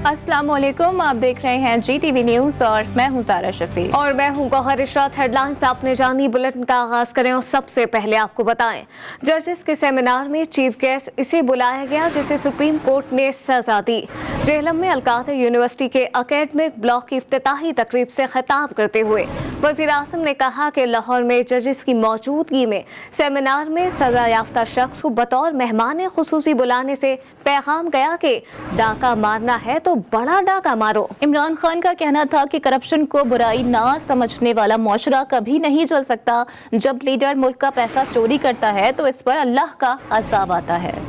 अस्सलाम वालेकुम, आप देख रहे हैं GTV न्यूज और मैं हूं ज़ारा शफी और मैं हूं गौहर इशरत। हेडलाइंस आपने जानी, बुलेटिन का आगाज करें और सबसे पहले आपको बताएं, जजेस के सेमिनार में चीफ गेस्ट इसे बुलाया गया जिसे सुप्रीम कोर्ट ने सजा दी। जेहलम में अलकादर यूनिवर्सिटी के एकेडमिक ब्लॉक की इफ्तिताही तकरीब से खिताब करते हुए वज़ीर आज़म ने कहा कि लाहौर में जजेस की मौजूदगी में सेमिनार में सजा याफ्ता शख्स को बतौर मेहमान खुसूसी बुलाने से पैगाम गया कि डाका मारना है तो बड़ा डाका मारो। इमरान खान का कहना था कि करप्शन को बुराई ना समझने वाला मुआशरा कभी नहीं चल सकता। जब लीडर मुल्क का पैसा चोरी करता है तो इस पर अल्लाह का अज़ाब आता है।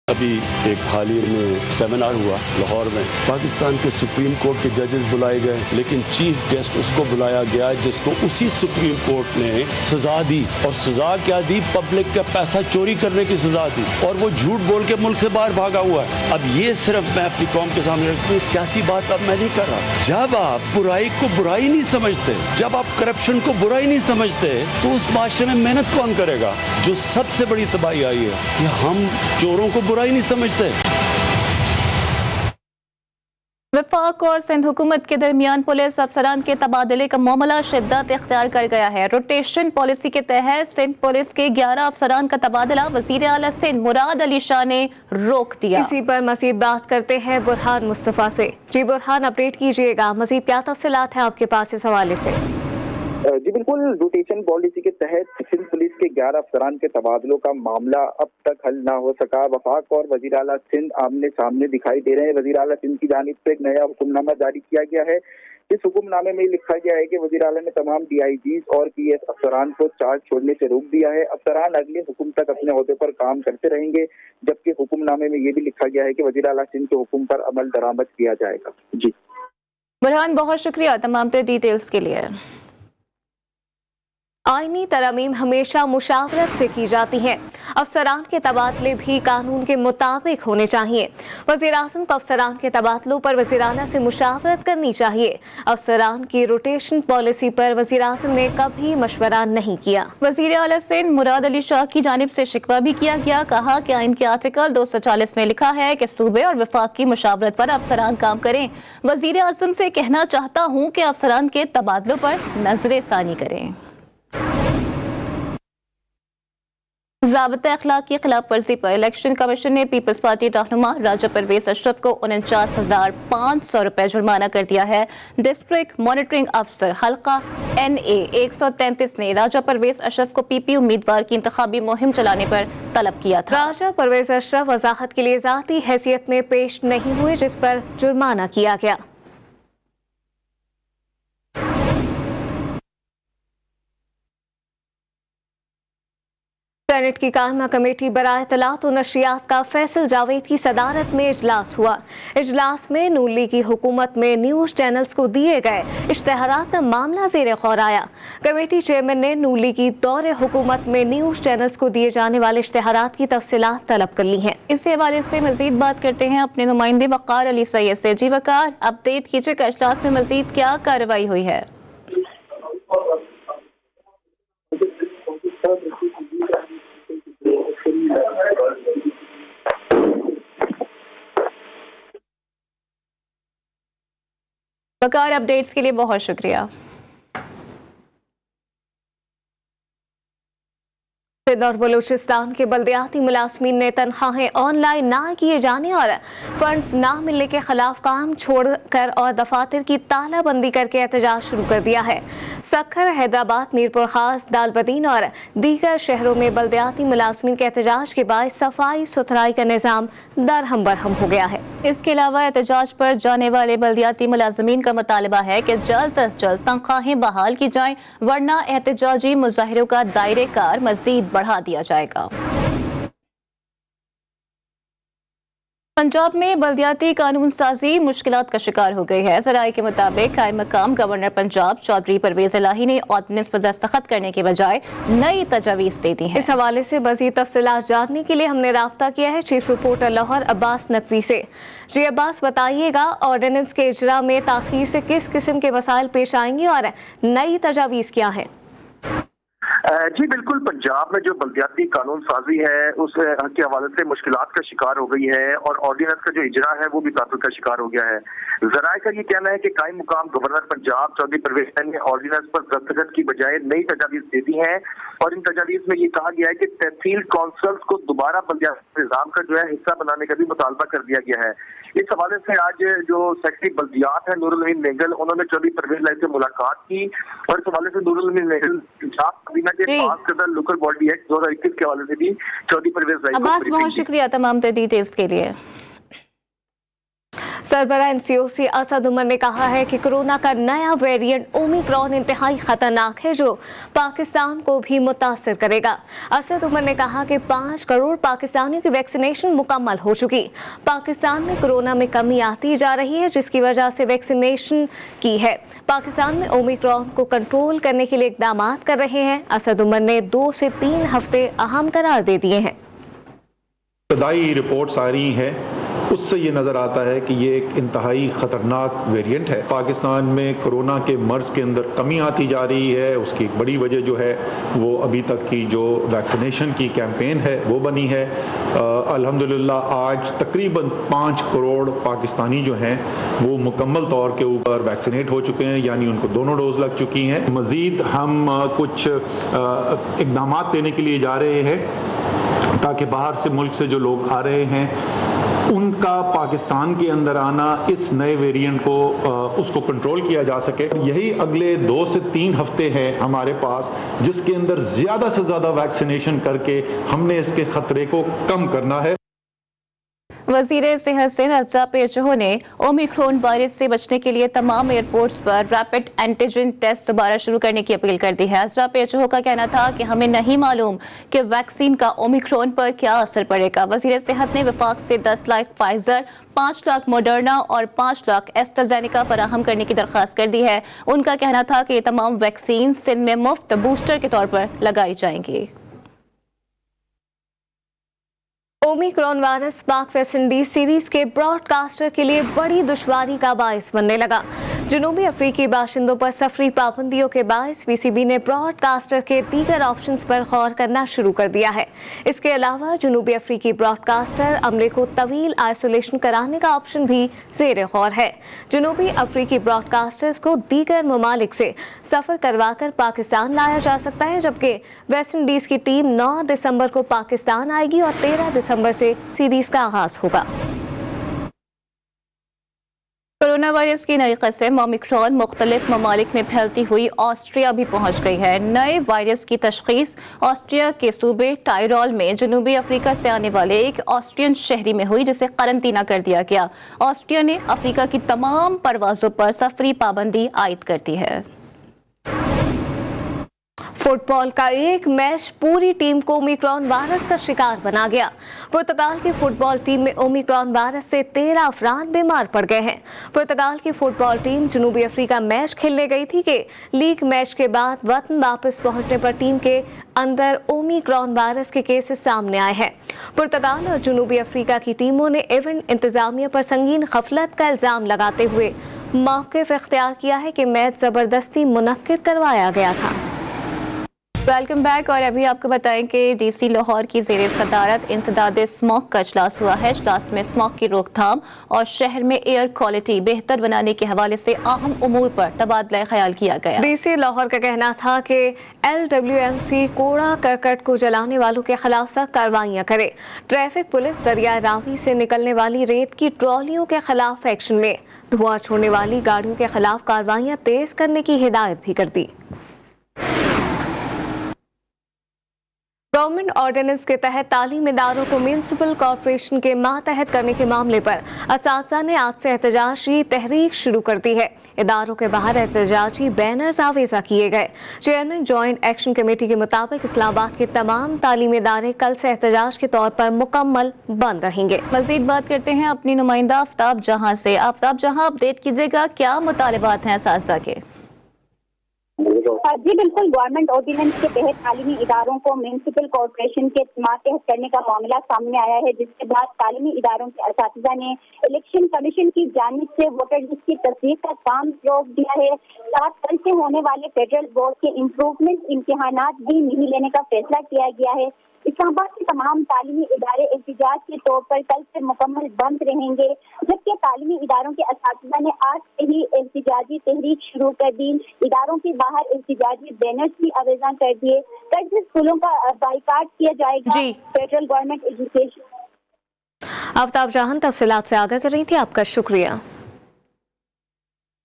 अभी एक हाल ही में सेमिनार हुआ लाहौर में, पाकिस्तान के सुप्रीम कोर्ट के जजेस बुलाए गए, लेकिन चीफ गेस्ट उसको बुलाया गया जिसको उसी सुप्रीम कोर्ट ने सजा दी। और सजा क्या दी? पब्लिक का पैसा चोरी करने की सजा दी, और वो झूठ बोल के मुल्क से बाहर भागा हुआ है। अब ये सिर्फ मैं अपनी कौम के सामने रखती हूँ, सियासी बात अब मैं नहीं कर रहा। जब आप बुराई को बुराई नहीं समझते, जब आप करप्शन को बुराई नहीं समझते, तो उस माशरे में मेहनत कौन करेगा? जो सबसे बड़ी तबाही आई है कि हम चोरों को बुराई नहीं समझते। वफाक और सिंध हुकूमत के दरमियान पुलिस अफसरान के तबादले का मामला शिद्दत इख्तियार कर गया है। रोटेशन पॉलिसी के तहत सिंध पुलिस के 11 अफसरान का तबादला वज़ीर आला सिंध मुराद अली शाह ने रोक दिया। इसी पर मजीद बात करते हैं बुरहान मुस्तफा से। जी बुरहान, अपडेट कीजिएगा, मजीद क्या तफसीलात है आपके पास इस हवाले से? जी बिल्कुल, रोटेशन पॉलिसी के तहत सिंध पुलिस के 11 अफसरान के तबादलों का मामला अब तक हल ना हो सका। वफाक और वजीर आला सिंध आमने सामने दिखाई दे रहे हैं। वजीर आला सिंध की जानिब से एक नया हुक्मनामा जारी किया गया है। इस हुक्मनामे में लिखा गया है कि वजीर आला ने तमाम DIGs और PS अफसरान को चार्ज छोड़ने से रोक दिया है। अफसरान अगले हुक्म तक अपने ओहदे पर काम करते रहेंगे, जबकि हुक्मनामे में ये भी लिखा गया है कि वजीर आला सिंध के हुक्म पर अमल दरामद किया जाएगा। जी बुरहान, बहुत शुक्रिया तमाम डिटेल्स के लिए। आईनी तरमीम हमेशा मुशावरत से की जाती है। अफसरान के तबादले भी कानून के मुताबिक होने चाहिए। वज़ीर आज़म को अफसरान के तबादलों पर वज़ीर आला से मुशावरत करनी चाहिए। अफसरान की रोटेशन पॉलिसी पर वज़ीर आज़म ने कभी मशवरा नहीं किया। वज़ीर आला सिंध मुराद अली शाह की जानिब से शिकवा भी किया गया। कहा कि आइन के आर्टिकल 240 में लिखा है कि सूबे और वफाक की मुशावरत पर अफसरान काम करें। वज़ीर आज़म से कहना चाहता हूँ कि अफसरान के तबादलों पर नजर सानी करें। ज़ाबिता अखलाक की खिलाफ वर्जी पर इलेक्शन कमीशन ने पीपल्स पार्टी रहनुमा राजा परवेज अशरफ को 49,500 रुपए जुर्माना कर दिया है। डिस्ट्रिक्ट मॉनिटरिंग अफसर हल्का NA 133 ने राजा परवेज अशरफ को PP उम्मीदवार की इंतखाबी मुहिम चलाने पर तलब किया था। राजा परवेज अशरफ वजाहत के लिए ज़ाती हैसियत में पेश नहीं हुए, जिस पर जुर्माना किया गया। सेनेट की कायमा कमेटी बराए इत्तलात और नशरियात का फैसल जावेद की सदारत में इजलास हुआ। इजलास में नून लीग की हुकूमत में न्यूज़ चैनल्स को दिए गए इश्तेहारात का मामला ज़ेर गौर आया। कमेटी चेयरमैन ने नून लीग की दौरे हुकूमत में न्यूज़ चैनल्स को दिए जाने वाले इश्तेहारात की तफसीलात तलब कर ली हैं। इस हवाले से मजीद बात करते हैं अपने नुमाइंदे वकार अली सैयद से। जी वकार, अपडेट कीजिएगा, इजलास में मजीद क्या कार्रवाई हुई है? वकार, अपडेट्स के लिए बहुत शुक्रिया। सिंध और बलूचिस्तान के बल्दियाती मुलाजमीन ने तनख्वाहें ऑनलाइन ना किए जाने और फंड्स ना मिलने के खिलाफ काम छोड़कर और दफातर की तालाबंदी करके एहतजाज शुरू कर दिया है। सक्खर, हैदराबाद, मीरपुर खास, दालबदीन और दीगर शहरों में बल्दियाती मुलाजमीन के एहतजाज के बाद सफाई सुथराई का निज़ाम दरहम बरहम हो गया है। इसके अलावा एहतजाज पर जाने वाले बल्दियाती मुलाजमीन का मुतालबा है कि जल्द अज जल्द तनख्वाहें बहाल की जाएं, वरना एहतजाजी मुजाहिरों का दायरे कार मजीद बढ़ा दिया जाएगा। पंजाब में बल्दियाती कानून साजी मुश्किलात का शिकार हो गई है। ज़राए के मुताबिक कायम मकाम गवर्नर पंजाब चौधरी परवेज इलाही ने ऑर्डिनेंस पर दस्तखत करने के बजाय नई तजावीज़ दे दी है। इस हवाले से मज़ीद तफसीलात जानने के लिए हमने राब्ता किया है चीफ रिपोर्टर लाहौर अब्बास नकवी से। जी अब्बास, बताइएगा ऑर्डिनेंस के इजरा में ताख़ीर से किस किस्म के मसाइल पेश आएंगे और नई तजावीज़ क्या है? जी बिल्कुल, पंजाब में जो बल्दियाती कानून साजी है उस के हवाले से मुश्किलात का शिकार हो गई है और ऑर्डिनेंस का जो इजरा है वो भी तासुर का शिकार हो गया है। जराए का ये कहना है कि कायम मुकाम गवर्नर पंजाब चौधरी परवेज इलाही ने ऑर्डिनेंस पर दस्तखत की बजाय नई तजावीज दे दी हैं और इन तजावीज में ये कहा गया है कि तहसील काउंसिल्स को दोबारा बल्दियाती निजाम का जो है हिस्सा बनाने का भी मुतालबा कर दिया गया है। इस हवाले से आज जो सेक्रेटरी बल्दियात है नूरुल अमीन नेगल, उन्होंने चौधरी परवेज इलाही से मुलाकात की और इस हवाले से नूरुल अमीन नेगल लोकल बॉडी एक्ट 2021 के हवाले से भी चौधरी परवेज इलाही को अब्बास, बहुत शुक्रिया तमाम डिटेल्स के लिए। सरबराह एनसीओसी असद उमर ने कहा है कि कोरोना का नया वेरिएंट ओमिक्रॉन इंतहाई खतरनाक है जो पाकिस्तान को भी मुतासर करेगा। असद उमर ने कहा कि 5 करोड़ पाकिस्तानियों की वैक्सीनेशन मुकम्मल हो चुकी। पाकिस्तान में कोरोना में कमी आती जा रही है जिसकी वजह से वैक्सीनेशन की है। पाकिस्तान में ओमिक्रॉन को कंट्रोल करने के लिए इकदाम कर रहे हैं। असद उमर ने 2 से 3 हफ्ते अहम करार दे दिए हैं। इब्तदाई रिपोर्ट्स आ रही हैं, उससे ये नज़र आता है कि ये एक इंतहाई ख़तरनाक वेरिएंट है। पाकिस्तान में कोरोना के मर्ज के अंदर कमी आती जा रही है। उसकी एक बड़ी वजह जो है वो अभी तक की जो वैक्सीनेशन की कैंपेन है वो बनी है। अल्हम्दुलिल्लाह आज तकरीबन 5 करोड़ पाकिस्तानी जो हैं वो मुकम्मल तौर के ऊपर वैक्सीनेट हो चुके हैं, यानी उनको दोनों डोज लग चुकी हैं। मज़ीद हम कुछ इक़दाम लेने के लिए जा रहे हैं ताकि बाहर से मुल्क से जो लोग आ रहे हैं उनका पाकिस्तान के अंदर आना इस नए वेरिएंट को उसको कंट्रोल किया जा सके। यही अगले 2 से 3 हफ्ते हैं हमारे पास जिसके अंदर ज्यादा से ज्यादा वैक्सीनेशन करके हमने इसके खतरे को कम करना है। वज़ीर सेहत से PHO ने ओमिक्रॉन वायरस से बचने के लिए तमाम एयरपोर्ट्स पर रैपिड एंटीजन टेस्ट दोबारा शुरू करने की अपील कर दी है। PHO का कहना था कि हमें नहीं मालूम कि वैक्सीन का ओमिक्रॉन पर क्या असर पड़ेगा। वज़ीर सेहत ने वफाक से 10 लाख फाइजर, 5 लाख मॉडर्ना और 5 लाख एस्ट्राजेनेका फराहम करने की दरख्वास्त कर दी है। उनका कहना था कि ये तमाम वैक्सीन सिंध में मुफ्त बूस्टर के तौर पर लगाई जाएंगी। ओमिक्रॉन वायरस पाक वेस्ट इंडीज सीरीज के ब्रॉडकास्टर के लिए बड़ी दुश्वारी का बायस बनने लगा। जनूबी अफ्रीकी बाशिंदों पर सफरी पाबंदियों के बायस PCB ने ब्रॉडकास्टर के दीगर ऑप्शंस पर गौर करना शुरू कर दिया है। इसके अलावा जनूबी अफ्रीकी ब्रॉडकास्टर अमले को तवील आइसोलेशन कराने का ऑप्शन भी ज़ेर गौर है। जनूबी अफ्रीकी ब्रॉडकास्टर्स को दीगर ममालिक से सफ़र करवाकर पाकिस्तान लाया जा सकता है, जबकि वेस्ट इंडीज़ की टीम 9 दिसंबर को पाकिस्तान आएगी और 13 दिसंबर से सीरीज का आगाज होगा। कोरोना वायरस की नई किस्म ओमिक्रॉन मुख्तलिफ ममालिक में फैलती हुई ऑस्ट्रिया भी पहुंच गई है। नए वायरस की तशखीस ऑस्ट्रिया के सूबे टायरोल में जनूबी अफ्रीका से आने वाले एक ऑस्ट्रियन शहरी में हुई जिसे करंतना कर दिया गया। ऑस्ट्रिया ने अफ्रीका की तमाम परवाजों पर सफरी पाबंदी आयद कर दी है। फुटबॉल का एक मैच पूरी टीम को ओमिक्रॉन वायरस का शिकार बना गया। पुर्तगाल की फुटबॉल टीम में ओमिक्रॉन वायरस से 13 अफराद बीमार पड़ गए हैं। पुर्तगाल की फुटबॉल टीम जनूबी अफ्रीका मैच खेलने गई थी कि लीग मैच के बाद वतन वापस पहुंचने पर टीम के अंदर ओमिक्रॉन वायरस के केसेस सामने आए हैं। पुर्तगाल और जनूबी अफ्रीका की टीमों ने इवेंट इंतजामिया पर संगीन गफलत का इल्जाम लगाते हुए मौक़िफ़ इख्तियार किया है कि मैच ज़बरदस्ती मुनक्किद करवाया गया था। Welcome back. और अभी आपको बताएं कि DC लाहौर की ज़ेरे सदारत इंसदाद स्मॉग का इजलास हुआ है। इजलास में स्मॉग की रोकथाम और शहर में एयर क्वालिटी बेहतर बनाने के हवाले से अहम उमूर पर तबादला ख्याल किया गया। DC लाहौर का कहना था कि LWMC कूड़ा करकट को जलाने वालों के खिलाफ सख्त कार्रवाइयाँ करे। ट्रैफिक पुलिस दरिया रावी से निकलने वाली रेत की ट्रॉलियों के खिलाफ एक्शन ले। धुआं छोड़ने वाली गाड़ियों के खिलाफ कार्रवाइयाँ तेज करने की हिदायत भी कर दी। गवर्नमेंट ऑर्डिनेंस के तहत तालीमी इदारों को म्यूनिसिपल कॉरपोरेशन के मातहत करने के मामले पर असातिज़ा ने आज से एहतजाजी तहरीक शुरू कर दी है। इदारों के बाहर एहतजाजी बैनर्स आवेजा किए गए। चेयरमैन जॉइंट एक्शन कमेटी के मुताबिक इस्लामाबाद के तमाम तालीमी इदारे कल से एहतजाज के तौर पर मुकम्मल बंद रहेंगे। मजीद बात करते हैं अपनी नुमाइंदा आफ्ताब जहां से। आफ्ताब जहां अपडेट कीजिएगा, क्या मुतालिबात हैं असातिज़ा के? जी बिल्कुल, गवर्नमेंट ऑर्डिनेंस के तहत तालीमी इदारों को म्यूनिसिपल कॉर्पोरेशन के मातहत करने का मामला सामने आया है, जिसके बाद तालीमी इदारों के असातिज़ा ने इलेक्शन कमीशन की जानिब से वोटर लिस्ट की तस्दीक का काम रोक दिया है। साथ कल से होने वाले फेडरल बोर्ड के इम्प्रूवमेंट इम्तिहानात भी नहीं लेने का फैसला किया गया है। इस्लामाबाद के तमाम तालीमी इदारे एहतिजाज के तौर पर कल से मुकम्मल बंद रहेंगे, जबकि तालीमी इदारों के असातिज़ा ने आज से ही एहतिजाजी तहरीक शुरू कर दी। इदारों के बाहर एहतिजाजी बैनर्स भी आवेज़ा कर दिए। कल से स्कूलों का बाइकाट किया जाएगा। Federal government education. आफ्ताब जहां तफसीलात से आगाह कर रही थी, आपका शुक्रिया।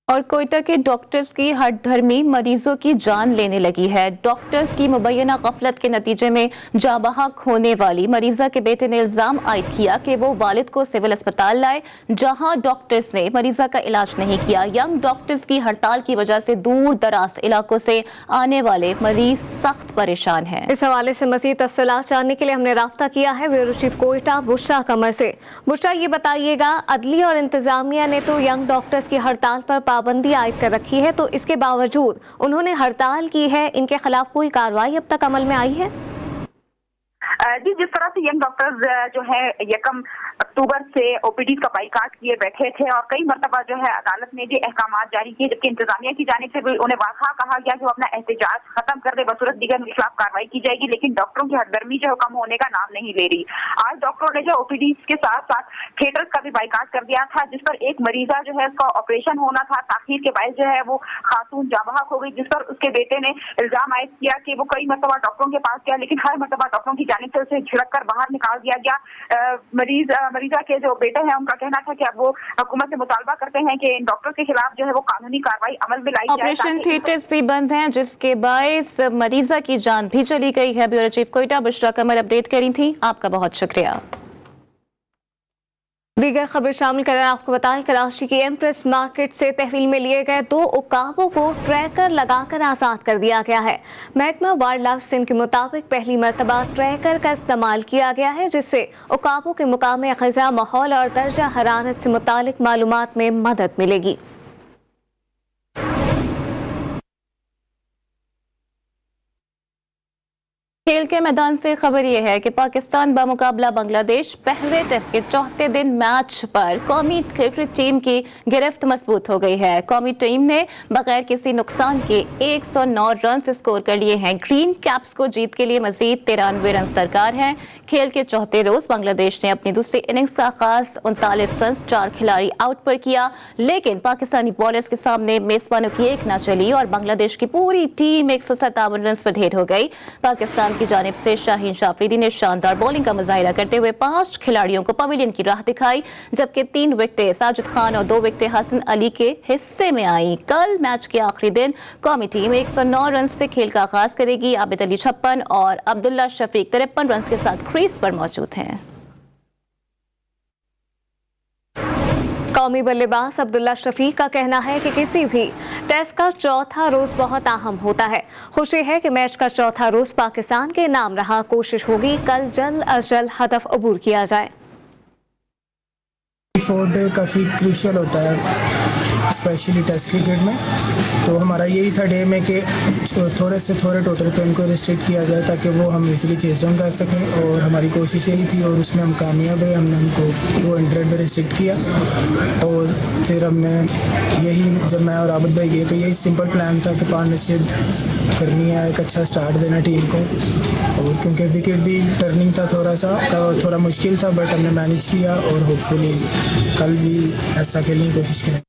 और कोयटा के डॉक्टर्स की हठधर्मी मरीजों की जान लेने लगी है। डॉक्टर्स की मुबैना गफलत के नतीजे में जाबहक होने वाली मरीजा के बेटे ने इल्जाम आयद किया कि वो वालिद को सिविल अस्पताल लाए, जहां डॉक्टर्स ने मरीजा का इलाज नहीं किया। यंग डॉक्टर्स की हड़ताल की वजह से दूर दराज इलाकों से आने वाले मरीज सख्त परेशान हैं। इस हवाले से मज़ीद तफसीलात जानने के लिए हमने राब्ता किया है ब्यूरो चीफ कोयटा बुशरा कमर से। बुशरा, ये बताइएगा, अदलिया और इंतजामिया ने तो यंग डॉक्टर्स की हड़ताल पर पाबंदी आयद कर रखी है, तो इसके बावजूद उन्होंने हड़ताल की है, इनके खिलाफ कोई कार्रवाई अब तक अमल में आई है? जी, जिस तरह से यंग डॉक्टर्स जो है 1 अक्टूबर से ओपीडी का बाइकाट किए बैठे थे और कई मरतबा जो है अदालत ने भी अहकाम जारी किए, जबकि इंतजामिया की जानिब से भी उन्हें वाक़ा कहा गया कि वो अपना एहतजाज खत्म कर दे, बसूरत दीगर उनके खिलाफ कार्रवाई की जाएगी। लेकिन डॉक्टरों की हरदर्मी जो है कम होने का नाम नहीं ले रही। आज डॉक्टरों ने जो ओपीडी के साथ साथ थिएटर्स का भी बाइकाट कर दिया था, जिस पर एक मरीजा जो है उसका ऑपरेशन होना था, ताखीर के बायस जो है वो खातून जाबहक हो गई, जिस पर उसके बेटे ने इल्जाम आयद किया कि वो कई मरतबा डॉक्टरों के पास गया, लेकिन हर मरतबा डॉक्टरों की जानिब से उसे झिड़क कर बाहर निकाल दिया गया। मरीजा के जो बेटे हैं उनका कहना था कि अब वो हुकूमत से मुतालबा करते हैं कि इन डॉक्टरों के खिलाफ जो है वो कानूनी कार्रवाई अमल में लाई जाए। ऑपरेशन थिएटर्स भी बंद हैं, जिसके बायस मरीजा की जान भी चली गई है। ब्यूरो चीफ कोयटा बुशरा कमर अपडेट करी थी, आपका बहुत शुक्रिया। दीगर खबर शामिल कर आपको बताएं, कराची की एम्प्रेस मार्केट से तहवील में लिए गए 2 उकाबों को ट्रैकर लगाकर आज़ाद कर दिया गया है। महकमा वाइल्ड लाइफ सिंध के मुताबिक पहली मरतबा ट्रैकर का इस्तेमाल किया गया है, जिससे उकाबों के मुकाम ग़िज़ा, माहौल और दर्जा हरारत से मुतालिक मालूमात में मदद मिलेगी। खेल के मैदान से खबर यह है कि पाकिस्तान बामुकाबला बांग्लादेश पहले टेस्ट के चौथे दिन मैच पर कौमी क्रिकेट टीम की गिरफ्त मजबूत हो गई है। कौमी टीम ने बगैर किसी नुकसान के 109 रन स्कोर कर लिए हैं। ग्रीन कैप्स को जीत के लिए मजीद 93 रन दरकार हैं। खेल के चौथे रोज बांग्लादेश ने अपनी दूसरी इनिंग्स का आगाज 39 रन 4 खिलाड़ी आउट पर किया, लेकिन पाकिस्तानी बॉलर्स के सामने मेजबानों की एक न चली और बांग्लादेश की पूरी टीम 157 रन पर ढेर हो गई। पाकिस्तान की जानिब से शाहीन शाफरीदी ने शानदार बॉलिंग का मुजाहिरा करते हुए 5 खिलाड़ियों को पवेलियन की राह दिखाई, जबकि 3 विकेटें साजिद खान और 2 विकेटें हसन अली के हिस्से में आई। कल मैच के आखिरी दिन कौमी टीम 109 रन से खेल का आगाज करेगी। आबिद अली 56 और अब्दुल्ला शफीक 53 रन के साथ क्रीज पर मौजूद हैं। कौमी बल्लेबाज अब्दुल्ला शफीक का कहना है कि किसी भी टेस्ट का चौथा रोज बहुत अहम होता है। खुशी है कि मैच का चौथा रोज पाकिस्तान के नाम रहा। कोशिश होगी कल जल्द अज जल्द हदफ अबूर किया जाए। 4 डे काफ़ी क्रूशियल होता है, स्पेशली टेस्ट क्रिकेट में। तो हमारा यही था डे में कि थोड़े से थोड़े टोटल पे उनको रिस्ट्रिक्ट किया जाए ताकि वो हम इजीली चेस डाउन कर सकें, और हमारी कोशिश यही थी और उसमें हम कामयाब रहे। हमने उनको 200 में रिस्ट्रिक्ट किया और फिर हमने यही, जब मैं और आबिद भाई गए तो यही सिंपल प्लान था कि पार्टनरशिप करनी है, एक अच्छा स्टार्ट देना टीम को। और क्योंकि विकेट भी टर्निंग था थोड़ा मुश्किल था, बट हमने मैनेज किया और होपफुली कल भी ऐसा खेलने की कोशिश करें।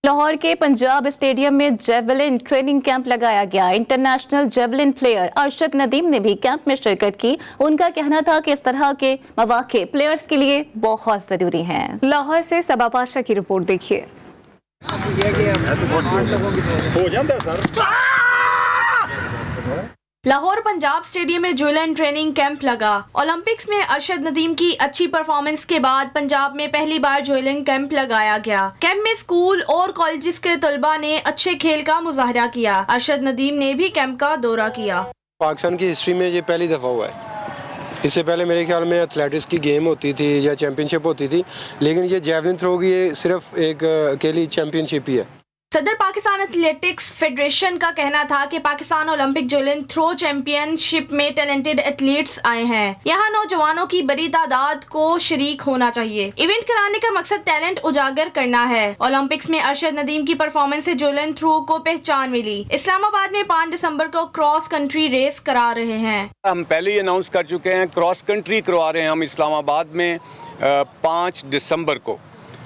लाहौर के पंजाब स्टेडियम में जेवलिन ट्रेनिंग कैंप लगाया गया। International javelin player Arshad Nadeem ने भी कैंप में शिरकत की। उनका कहना था कि इस तरह के मौके प्लेयर्स के लिए बहुत जरूरी हैं। लाहौर से सबा पाशा की रिपोर्ट देखिए। लाहौर पंजाब स्टेडियम में जेवलिन ट्रेनिंग कैंप लगा। ओलंपिक्स में अरशद नदीम की अच्छी परफॉर्मेंस के बाद पंजाब में पहली बार जेवलिन कैंप लगाया गया। कैंप में स्कूल और कॉलेजेस के तलबा ने अच्छे खेल का मुजाहरा किया। अरशद नदीम ने भी कैंप का दौरा किया। पाकिस्तान की हिस्ट्री में ये पहली दफ़ा हुआ है। इससे पहले मेरे ख्याल में एथलेटिक्स की गेम होती थी या चैंपियनशिप होती थी, लेकिन ये जेवलिन थ्रो की सिर्फ एक अकेली चैंपियनशिप ही है। सदर पाकिस्तान एथलेटिक्स फेडरेशन का कहना था कि Pakistan Olympic javelin throw championship में टैलेंटेड एथलीट्स आए हैं। यहाँ नौजवानों की बड़ी तादाद को शरीक होना चाहिए। इवेंट कराने का मकसद टैलेंट उजागर करना है। ओलंपिक्स में अरशद नदीम की परफॉर्मेंस से जेवलिन थ्रो को पहचान मिली। इस्लामाबाद में 5 दिसंबर को क्रॉस कंट्री रेस करा रहे हैं। हम पहले ही अनाउंस कर चुके हैं, क्रॉस कंट्री करवा रहे हैं हम इस्लामाबाद में 5 दिसंबर को,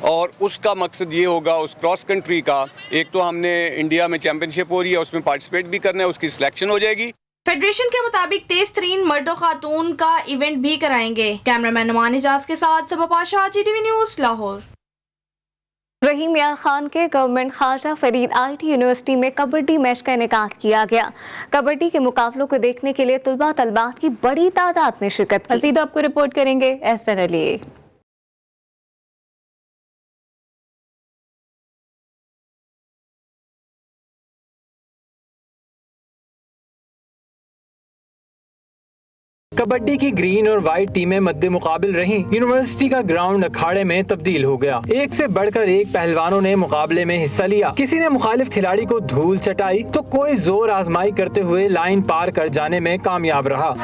और उसका मकसद ये होगा उस क्रॉस कंट्री का, एक तो हमने इंडिया में चैंपियनशिप हो रही है उसमें पार्टिसिपेट भी करना है, उसकी सिलेक्शन हो जाएगी। फेडरेशन के मुताबिक तेज तरीन मर्द और खातून का इवेंट भी कराएंगे। कैमरामैन नुमान इजाज के साथ सबा पाशा, GTV न्यूज़, लाहौर। रहीम यार खान के government Khwaja Farid IT university में कबड्डी मैच का इनेकाद किया गया। कबड्डी के मुकाबलों को देखने के लिए तुलबा तलबात की बड़ी तादाद में शिरकत की। मज़ीद आपको रिपोर्ट करेंगे एहसन अली। कबड्डी की ग्रीन और व्हाइट टीमें मद्दे मुकाबिल रहीं। यूनिवर्सिटी का ग्राउंड अखाड़े में तब्दील हो गया। एक से बढ़कर एक पहलवानों ने मुकाबले में हिस्सा लिया। किसी ने मुखालिफ खिलाड़ी को धूल चटाई तो कोई जोर आजमाई करते हुए लाइन पार कर जाने में कामयाब रहा।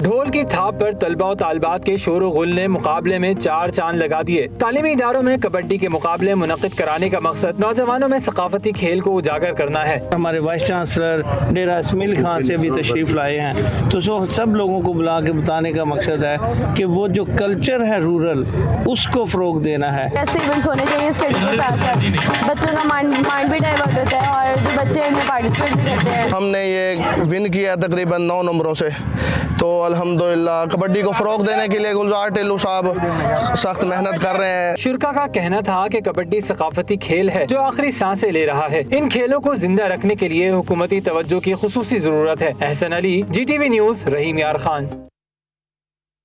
ढोल की थाप पर तलबा और तालिबात के शोर गुल ने मुकाबले में 4 चांद लगा दिए। तालीमी इदारों में कबड्डी के मुकाबले मुनक्किद कराने का मकसद नौजवानों में सकाफती खेल को उजागर करना है। हमारे वाइस चांसलर डेरा इस्माइल खान से भी तशरीफ लाए हैं, तो सब लोगों को बुला के बताने का मकसद है कि वो जो कल्चर है रूरल, उसको फ़रोग देना है। ऐसे इवेंट्स होने चाहिए स्टडी के साथ साथ, बच्चों का माइंड भी डाइवर्ट होता है और जो बच्चे इनमें पार्टिसिपेट भी करते हैं। हमने ये विन किया तकरीबन 9 नंबरों से, तो अल्हम्दुलिल्लाह कबड्डी को फ़रोग देने के लिए गुलजार टिल्लू साहब सख्त मेहनत कर रहे हैं। शुरका का कहना था कि कबड्डी सकाफती खेल है जो आखिरी सांसें ले रहा है। इन खेलों को जिंदा रखने के लिए हुकूमती तवज्जो की खुसूसी जरूरत है। एहसन अली, GTV न्यूज़, रहीम यार खान।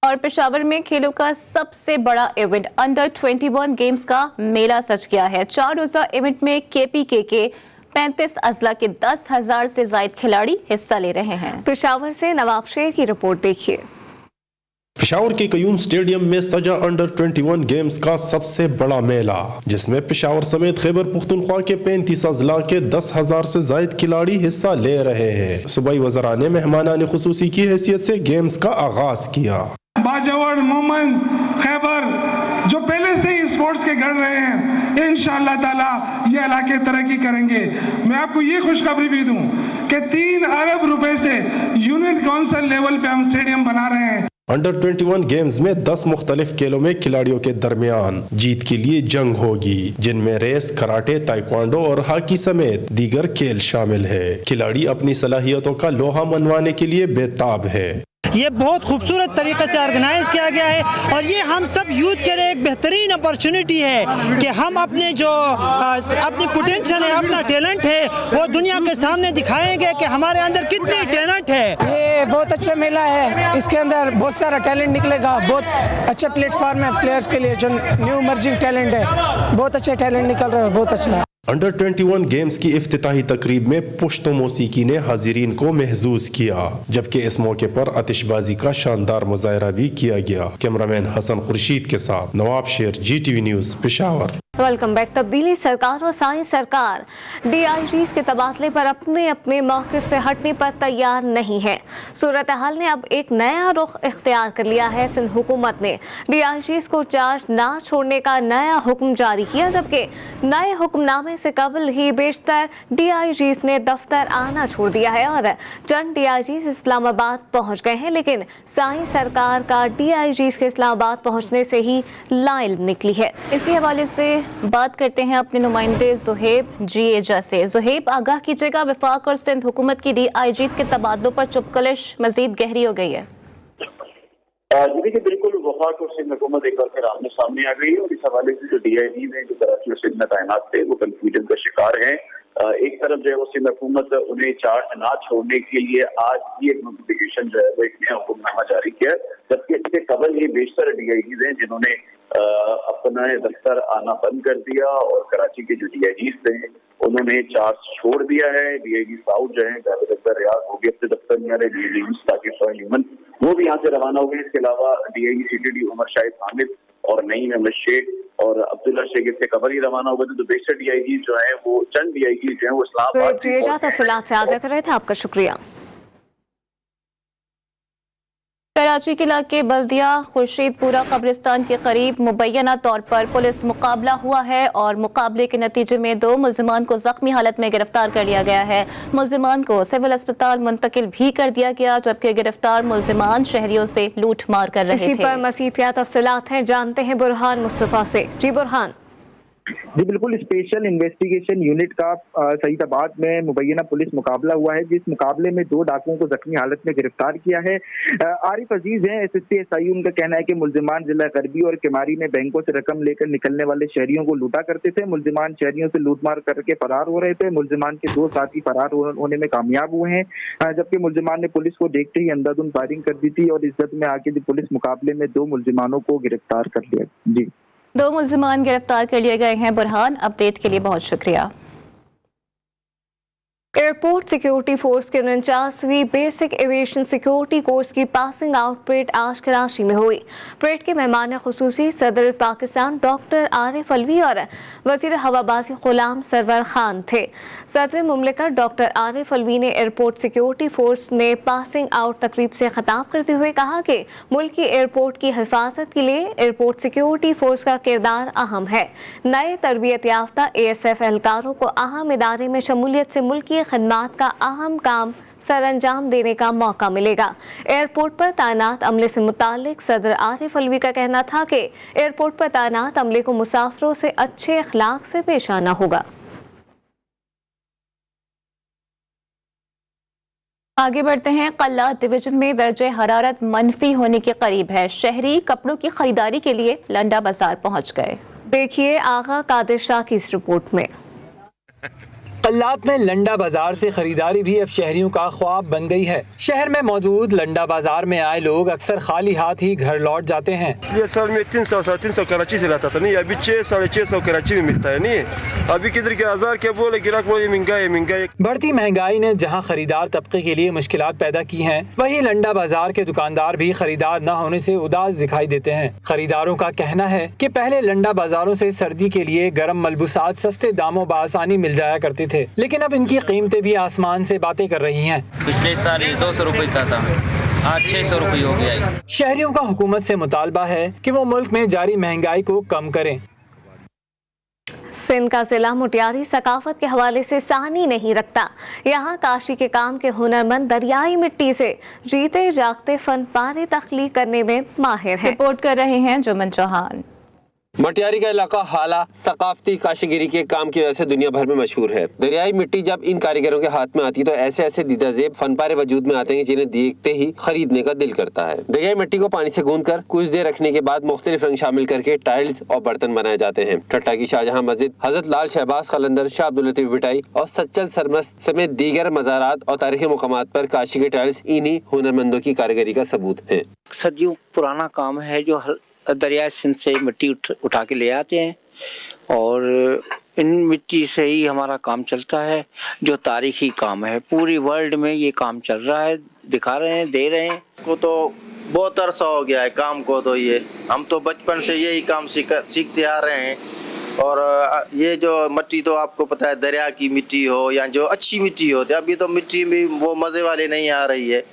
और पेशावर में खेलों का सबसे बड़ा इवेंट अंडर 21 गेम्स का मेला सज गया है। 4 रोजा इवेंट में KPK के 35 अजला के 10,000 से ज्यादा खिलाड़ी हिस्सा ले रहे हैं। पेशावर से नवाब शेर की रिपोर्ट देखिए। पेशावर के कयूम स्टेडियम में सजा अंडर 21 गेम्स का सबसे बड़ा मेला, जिसमें पेशावर समेत खैबर पुख्तनख्वा के 35 अजला के 10,000 से ज्यादा खिलाड़ी हिस्सा ले रहे हैं। सूबाई वज़रान ने मेहमानान खुसूसी की हैसियत से गेम्स का आगाज किया। बाजवड़ मोमन खैबर जो पहले से ही स्पोर्ट्स के गढ़ रहे हैं, इंशाअल्लाह ताला ये इलाके तरक्की करेंगे। मैं आपको ये खुशखबरी भी दूं कि 3 अरब रुपए से यूनिट काउंसिल लेवल पे हम स्टेडियम बना रहे हैं। अंडर 21 गेम्स में 10 मुख्तलिफ खेलों में खिलाड़ियों के दरमियान जीत के लिए जंग होगी, जिनमें रेस, कराटे, ताइक्वांडो और हॉकी समेत दीगर खेल शामिल है। खिलाड़ी अपनी सलाहियतों का लोहा मनवाने के लिए बेताब है। ये बहुत खूबसूरत तरीके से ऑर्गेनाइज किया गया है और ये हम सब यूथ के लिए एक बेहतरीन अपॉर्चुनिटी है कि हम अपने जो अपनी पोटेंशियल है, अपना टैलेंट है, वो दुनिया के सामने दिखाएंगे कि हमारे अंदर कितनी टैलेंट है। ये बहुत अच्छा मेला है, इसके अंदर बहुत सारा टैलेंट निकलेगा। बहुत अच्छा प्लेटफॉर्म है प्लेयर्स के लिए, जो न्यू इमर्जिंग टैलेंट है, बहुत अच्छा टैलेंट निकल रहा है, बहुत अच्छा है। अंडर 21 गेम्स की इफ्तिताही तकरीब में पुश्तो मौसीकी ने हाजिरीन को महजूज किया, जबकि इस मौके पर आतिशबाजी का शानदार मुजाहरा भी किया गया। कैमरामैन हसन खुर्शीद के साथ नवाब शेर, GTV news, Peshawar. Welcome back. तब्दीली सरकार और साइंस सरकार DIGs के तबादले पर अपने अपने मौके से हटने पर तैयार नहीं है। सूरत हाल ने अब एक नया रुख इख्तियार कर लिया है। सिंध हुकूमत ने DIGs को चार्ज ना छोड़ने का नया हुक्म जारी किया, जबकि नए हुक्मनामे से कबल ही बेशतर DIGs ने दफ्तर आना छोड़ दिया है और चंद DIGs इस्लामाबाद पहुँच गए हैं, लेकिन साइंस सरकार का DIGs के इस्लामाबाद पहुँचने से ही लाइल निकली है। इसी हवाले से बात करते हैं अपने नुमाइंदे जुहेब GA से। जुहेब, आगाह कीजिएगा, वफाक और सिंध हुकूमत की DIGs के तबादलों पर चुपकलिश मजीद गहरी हो गई है। जी देखिए, बिल्कुल वफाक और सिंध हुकूमत एक बार फिर आमने सामने आ गई है और इस हवाले से जो DIGs हैं जो कराची और सिंध में तैनात थे वो कंफ्यूजन का शिकार हैं। एक तरफ जो है वो सिंध हुकूमत उन्हें चार्ज ना छोड़ने के लिए आज ही एक नोटिफिकेशन जो है वो एक नया हुक्मनामा जारी किया, जबकि इसके कबल ये बेशतर DIGs हैं जिन्होंने अपना दफ्तर आना बंद कर दिया और कराची के जो DIGs थे उन्होंने चार्ज छोड़ दिया है। DIG साउथ जो है जावेद अख्तर रियाज वो भी अपने दफ्तर में आ रहे, DIG ताकिब ह्यूमन वो भी यहाँ से रवाना हो गए। इसके अलावा DIG CTD उमर शाहिद हामिद और नईम अहमद शेख और अब्दुल्ला शेख से खबर ही रवाना हो गए, तो बेशतर DIG जो है वो चंद DIG जो है वो इस्लामाबाद तफसीलात से आगाह कर रहे थे, आपका शुक्रिया। कराची के इलाके बल्दिया खुर्शीदपुरा कब्रिस्तान के करीब मुबैना तौर पर पुलिस मुकाबला हुआ है और मुकाबले के नतीजे में 2 मुल्जिमान को जख्मी हालत में गिरफ्तार कर लिया गया है। मुल्जिमान को सिविल अस्पताल मुंतकिल भी कर दिया गया, जबकि गिरफ्तार मुल्जिमान शहरियों से लूट मार कर रहे थे। इसी पर मज़ीद क्या तफसीलात हैं, जानते हैं बुरहान मुस्तफ़ा से। जी बुरहान। जी बिल्कुल, स्पेशल इन्वेस्टिगेशन यूनिट का सईदाबाद में मुबैना पुलिस मुकाबला हुआ है, जिस मुकाबले में 2 डाकुओं को जख्मी हालत में गिरफ्तार किया है। आरिफ अजीज हैं SSP SI, उनका कहना है कि मुल्जिमान जिला गरबी और किमारी में बैंकों से रकम लेकर निकलने वाले शहरियों को लूटा करते थे। मुल्जिमान शहरियों से लूटमार करके फरार हो रहे थे। मुल्जिमान के 2 साथी फरार होने में कामयाब हुए हैं, जबकि मुल्जिमान ने पुलिस को देखते ही अंधाधुंध फायरिंग कर दी थी और इज्जत में आके पुलिस मुकाबले में 2 मुल्जिमानों को गिरफ्तार कर लिया। जी 2 मुल्जिमान गिरफ्तार कर लिए गए हैं। बुरहान, अपडेट के लिए बहुत शुक्रिया। एयरपोर्ट सिक्योरिटी फोर्स के 49वीं बेसिक एविएशन सिक्योरिटी कोर्स की पासिंग आउट परेड आज कराची में हुई। परेड के मेहमान खुसूसी सदर पाकिस्तान डॉक्टर आरिफ अलवी और वजीर हवाबाजी गुलाम सरवर खान थे। सदर मुमलिकत डॉक्टर आरिफ अलवी ने एयरपोर्ट सिक्योरिटी फोर्स ने पासिंग आउट तकरीब से खिताब करते हुए कहा कि मुल्क की एयरपोर्ट की हिफाजत के लिए एयरपोर्ट सिक्योरिटी फोर्स का किरदार अहम है। नए तरबियत याफ्ता ASF एहलकारों को अहम इदारे में शमूलियत से मुल्क की खदमात का अहम काम सरअंजाम देने का मौका मिलेगा। एयरपोर्ट पर तैनात अमले से मुतालिक सदर आरिफ अलवी का कहना था कि एयरपोर्ट पर तैनात अमले को मुसाफिरों से अच्छे अखलाक से पेश आना होगा। आगे बढ़ते हैं। कल्लात डिवीजन में दर्जे हरारत मनफी होने के करीब है। शहरी कपड़ों की खरीदारी के लिए लंडा बाजार पहुंच गए। देखिए आगा कादिर शाह की इस रिपोर्ट में। कल्लात में लंडा बाजार से खरीदारी भी अब शहरियों का ख्वाब बन गई है। शहर में मौजूद लंडा बाजार में आए लोग अक्सर खाली हाथ ही घर लौट जाते हैं। ये साल में 300 350 कराची से लाता था, नहीं अभी 600-650 कराची में मिलता है। नहीं अभी किधर के 1000 के बोले गिराक बोले महंगाई। बढ़ती महंगाई ने जहां खरीदार तबके के लिए मुश्किलात पैदा की हैं, वहीं लंडा बाजार के दुकानदार भी खरीदार न होने से उदास दिखाई देते हैं। खरीदारों का कहना है कि पहले लंडा बाजारों से सर्दी के लिए गर्म मलबूसात सस्ते दामों बआसानी मिल जाया करते थे, लेकिन अब इनकी कीमतें भी आसमान से बातें कर रही हैं। पिछले साल 200 रुपए का था, आज 600 रुपए हो गया। शहरियों का हुकूमत से मुतालबा है कि वो मुल्क में जारी महंगाई को कम करें। सिंध का जिला मुटियारी सकाफत के हवाले से सानी नहीं रखता। यहाँ काशी के काम के हुनरमंद दरियाई मिट्टी से जीते जागते फन पारे तख्लीक करने में माहिर हैं। रिपोर्ट कर रहे हैं जुमन चौहान। मटियारी का इलाका हाला सकाफती काशीगिरी के काम की वजह से दुनिया भर में मशहूर है। दरियाई मिट्टी जब इन कारीगरों के हाथ में आती है तो ऐसे ऐसे दीदाजेब फनपारे वजूद में आते हैं जिन्हें देखते ही खरीदने का दिल करता है। दरियाई मिट्टी को पानी से गूंदकर कुछ देर रखने के बाद मुख्तलिफ रंग शामिल करके टाइल्स और बर्तन बनाए जाते हैं। ठट्टा की शाहजहां मस्जिद, हजरत लाल शहबाज कलंदर, शाह अब्दुल लतीफ बिटाई और सच्चल सरमस्त समेत दीगर मज़ारात और तारीखी मुकामात पर काशी के टाइल्स इन्हीं हुनरमंदों की कारीगरी का सबूत है। सदियों पुराना काम है जो दरिया सिंध से मिट्टी उठा के ले आते हैं और इन मिट्टी से ही हमारा काम चलता है। जो तारीखी काम है, पूरी वर्ल्ड में ये काम चल रहा है, दिखा रहे हैं, दे रहे हैं। को तो बहुत अरसा हो गया है काम को, तो ये हम तो बचपन से यही काम सीखते आ रहे हैं। और ये जो मिट्टी तो आपको पता है दरिया की मिट्टी हो या जो अच्छी मिट्टी हो, अभी तो मिट्टी भी वो मज़े वाली नहीं आ रही है।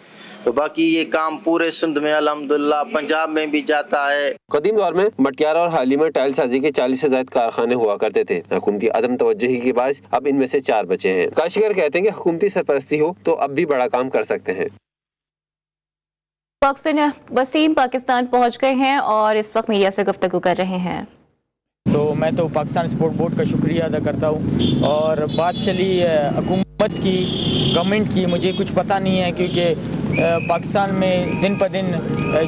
तो बाकी ये काम पूरे सिंध में अल्हम्दुलिल्लाह, पंजाब में भी जाता है। कदीम दौर में मटियारा और हाली में टाइल साजी के 40 से ज्यादा कारखाने हुआ करते थे। हुकूमती अदम तवज्जुही के बाद अब इनमें से 4 बचे हैं। काशीगर कहते हैं कि हुकूमती सरपरस्ती हो तो अब भी बड़ा काम कर सकते हैं। वसीम पाकिस्तान पहुंच गए हैं और इस वक्त मीडिया से गुफ्तगू कर रहे हैं। तो मैं तो पाकिस्तान स्पोर्ट बोर्ड का शुक्रिया अदा करता हूँ। और बात चली हुकूमत की, गवर्नमेंट की, मुझे कुछ पता नहीं है क्योंकि पाकिस्तान में दिन पर दिन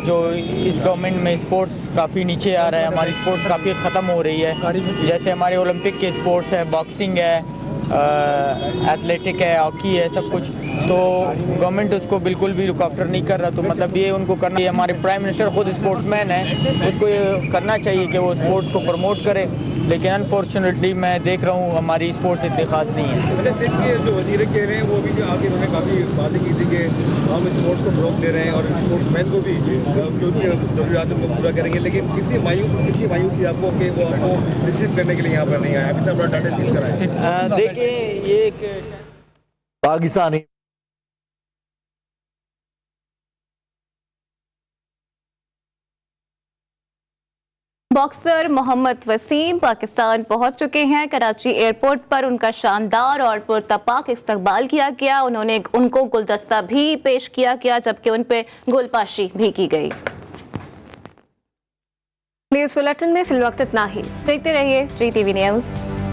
जो इस गवर्नमेंट में स्पोर्ट्स काफ़ी नीचे आ रहा है। हमारी स्पोर्ट्स काफ़ी ख़त्म हो रही है। जैसे हमारे ओलंपिक के स्पोर्ट्स है, बॉक्सिंग है, एथलेटिक है, हॉकी है, सब कुछ, तो गवर्नमेंट उसको बिल्कुल भी लुक आफ्टर नहीं कर रहा। तो मतलब ये उनको करना, ये हमारे प्राइम मिनिस्टर खुद स्पोर्ट्समैन है, उसको ये करना चाहिए कि वो स्पोर्ट्स को प्रमोट करे, लेकिन अनफॉर्चुनेटली मैं देख रहा हूँ हमारी स्पोर्ट्स इतनी खास नहीं है। जो वजीर कह रहे हैं वो भी जो आगे उन्होंने काफ़ी बातें की थी कि हम स्पोर्ट्स को फरोग दे रहे हैं और स्पोर्ट्समैन को भी जो उनकी जरूरियात उनको पूरा करेंगे, लेकिन कितनी मायूसी आपको कि वो आपको रिसीव करने के लिए यहाँ पर नहीं आया, इतना बड़ा टाटा चीज कराया। देखिए ये एक पाकिस्तानी बॉक्सर मोहम्मद वसीम पाकिस्तान पहुंच चुके हैं। कराची एयरपोर्ट पर उनका शानदार और पुरतपाक इस्तकबाल किया गया। उनको गुलदस्ता भी पेश किया गया, जबकि उन पे गुलपाशी भी की गई। न्यूज़ बुलेटिन में फिलवक्त इतना ही। देखते रहिए GTV न्यूज़।